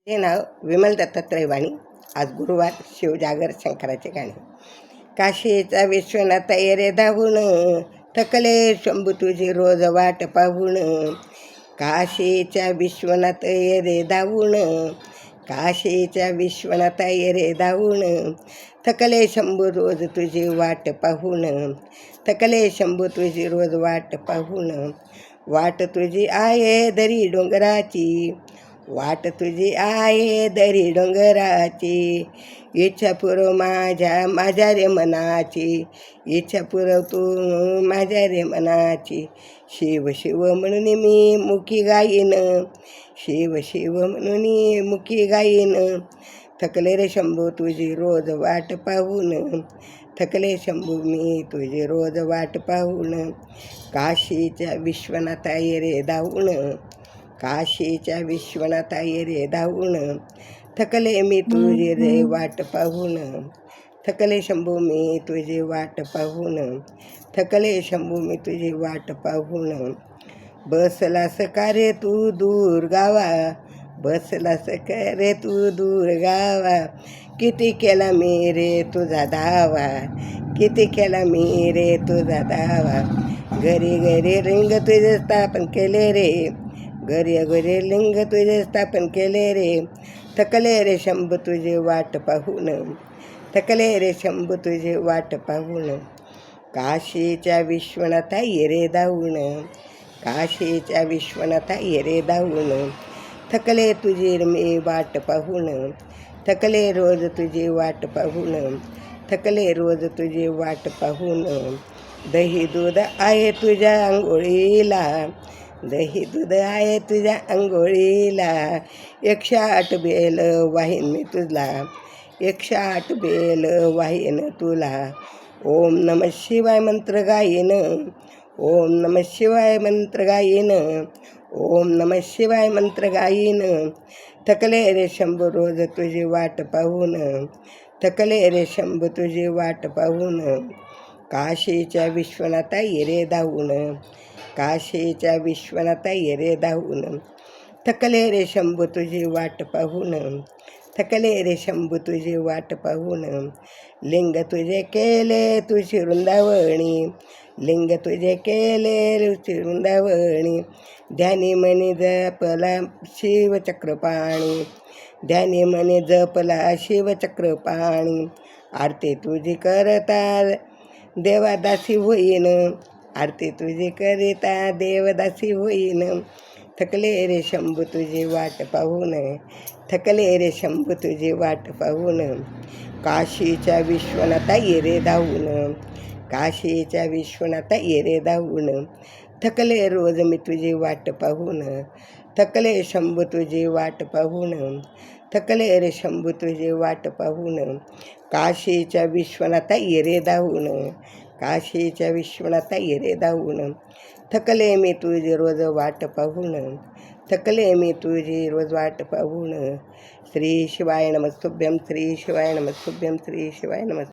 हे नाव विमल दत्तात्रय वाणी. आज गुरुवार. शिवजागर शंकराचे गाणे. काशीचा विश्वनाथ रे धावून, थकले शंभू तुझी रोज वाट पाहून. काशीच्या विश्वनाथ रे धावून, काशीच्या विश्वनाथ रे धावून. थकले शंभू रोज तुझी वाट पाहून, थकले शंभू तुझी रोज वाट पाहून. वाट तुझी आहे दरी डोंगराची, वाट तुझी आहे दरी डोंगराची. इच्छा पुरव माझ्या रे मनाची, इच्छा पुरव तू माझ्या रे मनाची. शिव शिव म्हणून मी मुखी गाईन, शिव शिव म्हणून मुखी गाईन. थकले रे शंभू तुझी रोज वाट पाहून, थकले शंभू मी तुझी रोज वाट पाहून. काशीच्या विश्वनाथ रे धावून, काशीच्या विश्वनाथ रे धावून. थकले मी तुझी रे वाट पाहून, थकले शंभू मी तुझी वाट पाहून, थकले शंभू मी तुझी वाट पाहून. बसलास का रे तू दूर गावा, बसलास का रे तू दूर गावा. किती केला मी रे तुझा धावा, किती केला मी रे तुझा धावा. घरी घरी रिंग तुझे स्थापन केले रे, घरी घरी लिंग तुझे स्थापन केले रे. थकले रे शंभू तुझी वाट पाहून, थकले रे शंभू तुझी वाट पाहून. काशीच्या विश्वनाथ रे धावून, काशीच्या विश्वनाथ रे धावून. थकले तुझी मी वाट पाहून, थकले रोज तुझी वाट पाहून, थकले रोज तुझी वाट पाहून. दही दूध आहे तुझ्या आंघोळीला, दही दूध आहे तुझ्या आंघोळीला. 108 बेल वाहीन मी तुला, 108 बेल वाहीन तुला. ओम नमः शिवाय मंत्र गाईन, ओम नमः शिवाय मंत्र गाईन, ओम नमः शिवाय मंत्र गाईन. थकले रे शंभू रोज तुझी वाट पाहून, थकले रे शंभू तुझी वाट पाहून. काशीच्या विश्वनाथ रे धावून, काशीच्या विश्वनाथ रे धावून. थकले रे शंभू तुझी वाट पाहून, थकले रे शंभू तुझी वाट पाहून. लिंग तुझे केले तुझी वृंदावणी, लिंग तुझे केले तुझी वृंदावणी. ध्यानी मनी जपला शिवचक्रपाणी, ध्यानी मनी जपला शिवचक्रपाणी. आरती तुझी करता देवादासी होईन, आरती तुझी करिता देवदासी होईन. थकले रे शंभू तुझी वाट पाहून, थकले रे शंभू तुझी वाट पाहून. काशीच्या विश्वनाथ रे धावून, काशीच्या विश्वनाथ रे धावून. थकले रोज मी तुझी वाट पाहून, थकले शंभू तुझी वाट पाहून, थकले रे शंभू तुझी वाट पाहून. काशीच्या विश्वनाथ रे धावून, काशीच्या विश्वनाथ रे धावून. थकले मी तुझी रोज वाट पाहून, थकले मी तुझी रोज वाट पाहून. श्री शिवाय नमस्तुभ्यं, श्री शिवाय नमस्तुभ्यं, श्री शिवाय नमस्तुभ्यं.